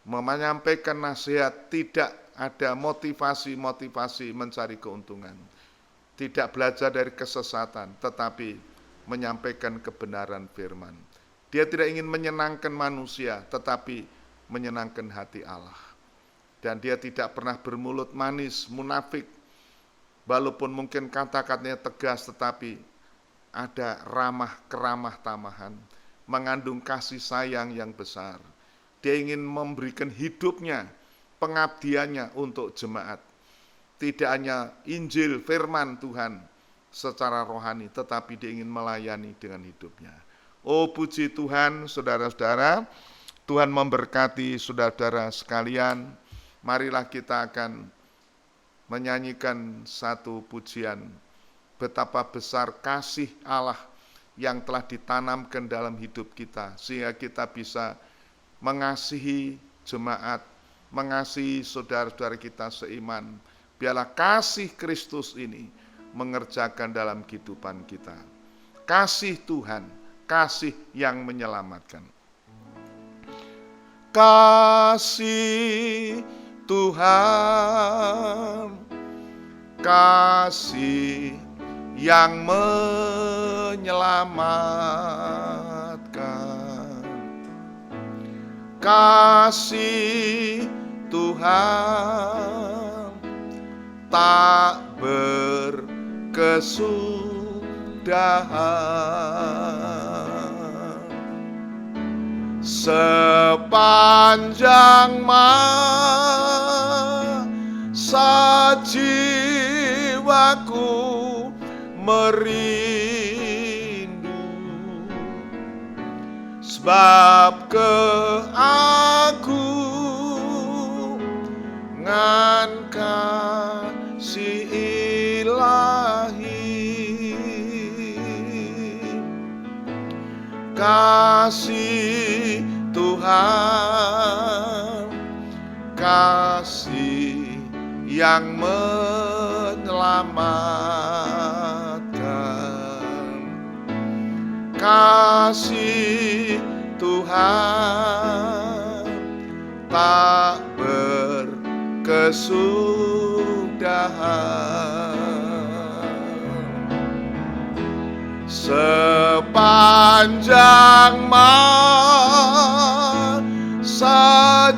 menyampaikan nasihat, tidak ada motivasi-motivasi mencari keuntungan. Tidak belajar dari kesesatan, tetapi menyampaikan kebenaran firman. Dia tidak ingin menyenangkan manusia, tetapi menyenangkan hati Allah. Dan dia tidak pernah bermulut manis, munafik. Walaupun mungkin kata-katanya tegas, tetapi ada keramah tamahan, mengandung kasih sayang yang besar. Dia ingin memberikan hidupnya, pengabdiannya untuk jemaat. Tidak hanya Injil, firman Tuhan secara rohani, tetapi dia ingin melayani dengan hidupnya. Oh puji Tuhan, saudara-saudara, Tuhan memberkati saudara-saudara sekalian. Marilah kita akan menyanyikan satu pujian. Betapa besar kasih Allah yang telah ditanamkan dalam hidup kita, sehingga kita bisa mengasihi jemaat, mengasihi saudara-saudara kita seiman. Biarlah kasih Kristus ini mengerjakan dalam kehidupan kita. Kasih Tuhan, kasih yang menyelamatkan. Kasih Tuhan, kasih yang menyelamatkan. Kasih Tuhan tak berkesudahan. Sepanjang masa jiwaku merindu, sebab keagungan kasih ilahi. Kasih Tuhan, kasih yang menyelamatkan. Kasih Tuhan tak berkesudahan. Sepanjang masa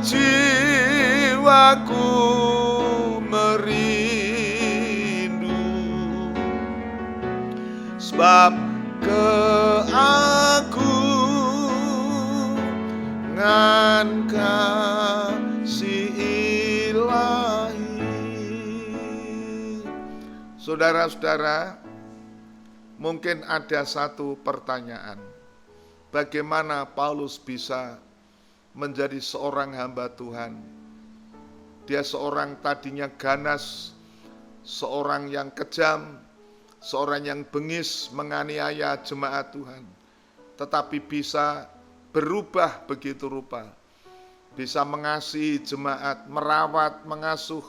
jiwaku merindu, sebab keagungan kasih ilahi. Saudara-saudara, mungkin ada satu pertanyaan. Bagaimana Paulus bisa menjadi seorang hamba Tuhan? Dia seorang tadinya ganas, seorang yang kejam, seorang yang bengis menganiaya jemaat Tuhan. Tetapi bisa berubah begitu rupa. Bisa mengasihi jemaat, merawat, mengasuh.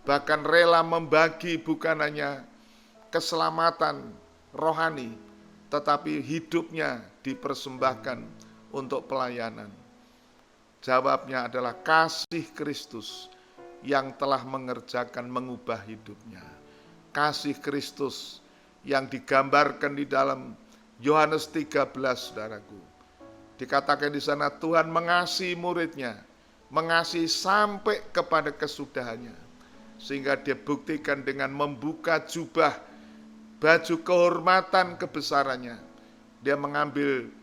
Bahkan rela membagi bukan hanya keselamatan rohani, tetapi hidupnya dipersembahkan untuk pelayanan. Jawabnya adalah kasih Kristus yang telah mengerjakan mengubah hidupnya. Kasih Kristus yang digambarkan di dalam Yohanes 13, saudaraku. Dikatakan di sana Tuhan mengasihi muridnya, mengasihi sampai kepada kesudahannya. Sehingga dia buktikan dengan membuka jubah, baju kehormatan kebesarannya. Dia mengambil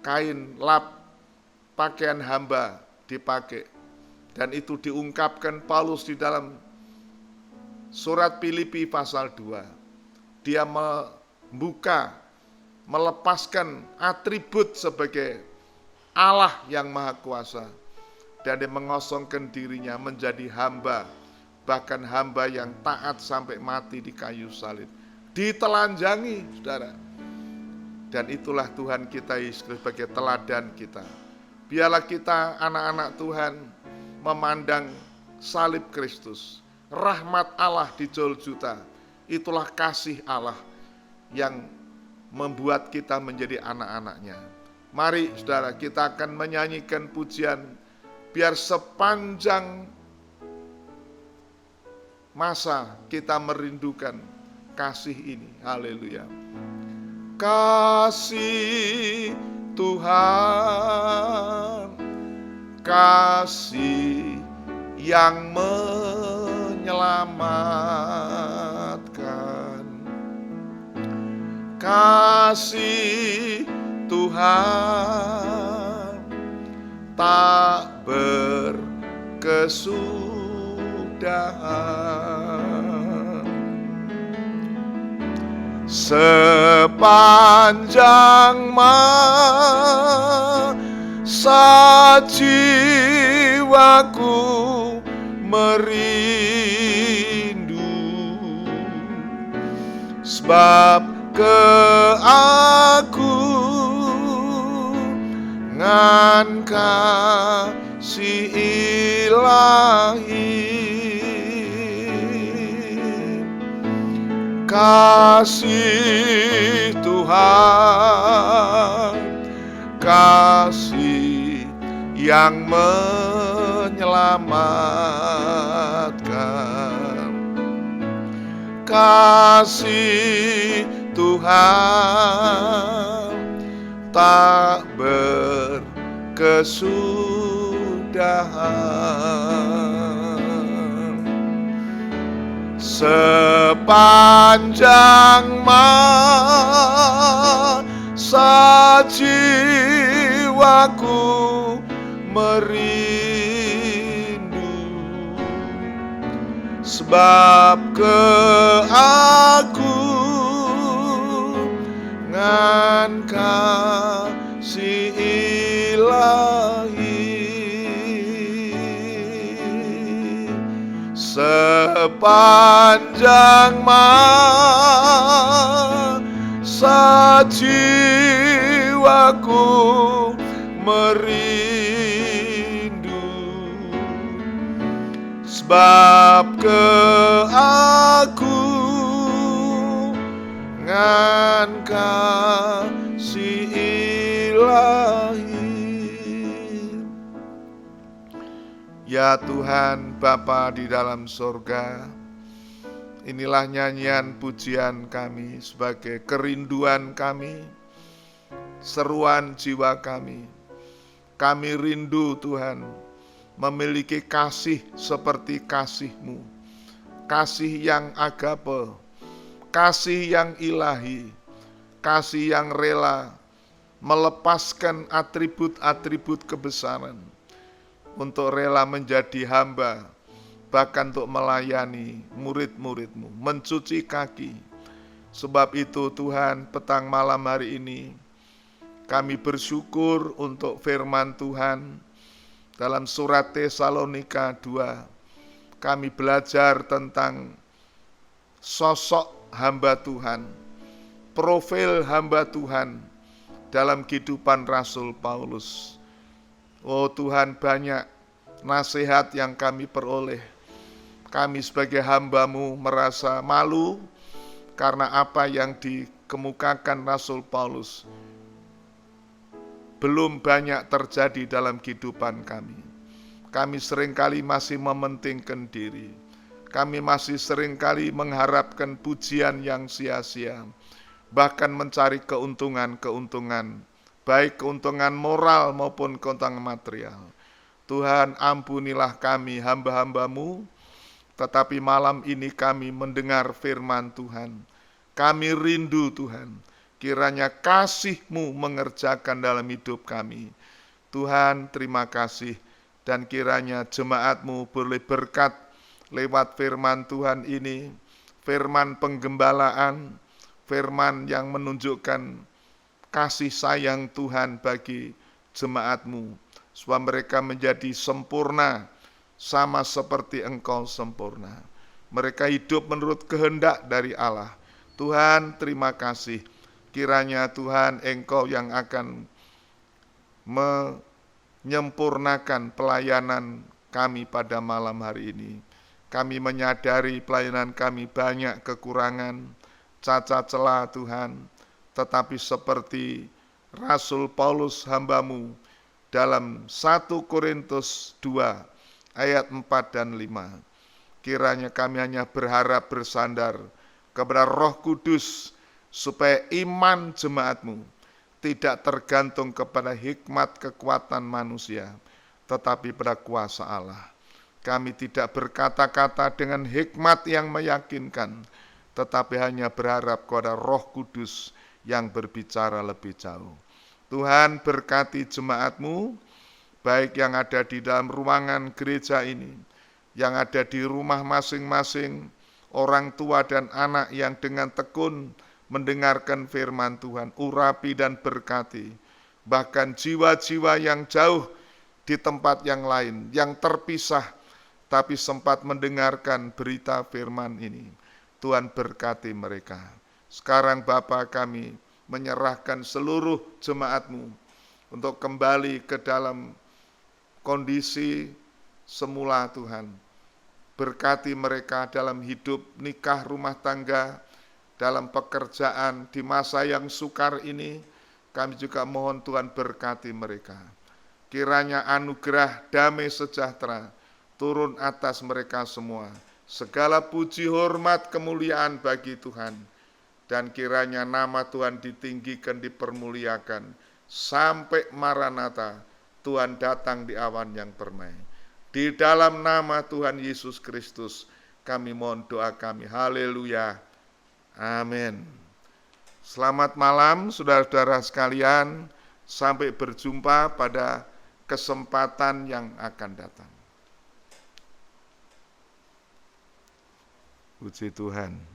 kain lap, pakaian hamba dipakai. Dan itu diungkapkan Paulus di dalam surat Filipi pasal 2. Dia membuka, melepaskan atribut sebagai Allah yang maha kuasa. Dan dia mengosongkan dirinya menjadi hamba, bahkan hamba yang taat sampai mati di kayu salib. Ditelanjangi, saudara. Dan itulah Tuhan kita Yesus sebagai teladan kita. Biarlah kita anak-anak Tuhan memandang salib Kristus, rahmat Allah di Golgota. Itulah kasih Allah yang membuat kita menjadi anak-anaknya. Mari saudara, kita akan menyanyikan pujian biar sepanjang masa kita merindukan kasih ini. Haleluya. Kasih Tuhan, kasih yang menyelamatkan. Kasih Tuhan tak berkesudahan. Sepanjang masa jiwaku merindu, sebab keagungan kasih ilahi, kasih Tuhan, kasih yang menyelamatkan, kasih Tuhan tak berkesudahan. Sepanjang masa jiwaku merindu, sebab keagungan kasih ilahi. Sepanjang masa jiwaku merindu, sebab keagungan kasih ilahi. Ya Tuhan Bapa di dalam sorga, inilah nyanyian pujian kami sebagai kerinduan kami, seruan jiwa kami. Kami rindu Tuhan memiliki kasih seperti kasih-Mu, kasih yang agape, kasih yang ilahi, kasih yang rela melepaskan atribut-atribut kebesaran untuk rela menjadi hamba, bahkan untuk melayani murid-murid-Mu, mencuci kaki. Sebab itu Tuhan, petang malam hari ini kami bersyukur untuk firman Tuhan. Dalam surat Tesalonika 2, kami belajar tentang sosok hamba Tuhan, profil hamba Tuhan dalam kehidupan Rasul Paulus. Oh Tuhan, banyak nasihat yang kami peroleh. Kami sebagai hamba-Mu merasa malu karena apa yang dikemukakan Rasul Paulus belum banyak terjadi dalam kehidupan kami. Kami seringkali masih mementingkan diri. Kami masih seringkali mengharapkan pujian yang sia-sia, bahkan mencari keuntungan-keuntungan, baik keuntungan moral maupun keuntungan material. Tuhan, ampunilah kami hamba-hamba-Mu, tetapi malam ini kami mendengar firman Tuhan. Kami rindu Tuhan, kiranya kasih-Mu mengerjakan dalam hidup kami. Tuhan, terima kasih, dan kiranya jemaat-Mu boleh berkat lewat firman Tuhan ini, firman penggembalaan, firman yang menunjukkan kasih sayang Tuhan bagi jemaat-Mu, supaya mereka menjadi sempurna, sama seperti Engkau sempurna. Mereka hidup menurut kehendak dari Allah. Tuhan, terima kasih. Kiranya Tuhan, Engkau yang akan menyempurnakan pelayanan kami pada malam hari ini. Kami menyadari pelayanan kami banyak kekurangan, cacat celah Tuhan, tetapi seperti Rasul Paulus hamba-Mu dalam 1 Korintus 2 ayat 4 dan 5. Kiranya kami hanya berharap bersandar kepada Roh Kudus, supaya iman jemaat-Mu tidak tergantung kepada hikmat kekuatan manusia, tetapi pada kuasa Allah. Kami tidak berkata-kata dengan hikmat yang meyakinkan, tetapi hanya berharap kepada Roh Kudus yang berbicara lebih jauh. Tuhan, berkati jemaat-Mu, baik yang ada di dalam ruangan gereja ini, yang ada di rumah masing-masing, orang tua dan anak yang dengan tekun mendengarkan firman Tuhan. Urapi dan berkati, bahkan jiwa-jiwa yang jauh di tempat yang lain, yang terpisah, tapi sempat mendengarkan berita firman ini. Tuhan, berkati mereka. Sekarang Bapa, kami menyerahkan seluruh jemaat-Mu untuk kembali ke dalam kondisi semula Tuhan. Berkati mereka dalam hidup, nikah, rumah tangga, dalam pekerjaan di masa yang sukar ini. Kami juga mohon Tuhan berkati mereka. Kiranya anugerah damai sejahtera turun atas mereka semua. Segala puji, hormat, kemuliaan bagi Tuhan. Dan kiranya nama Tuhan ditinggikan, dipermuliakan. Sampai Maranatha, Tuhan datang di awan yang permai. Di dalam nama Tuhan Yesus Kristus, kami mohon doa kami. Haleluya. Amin. Selamat malam saudara-saudara sekalian. Sampai berjumpa pada kesempatan yang akan datang. Puji Tuhan.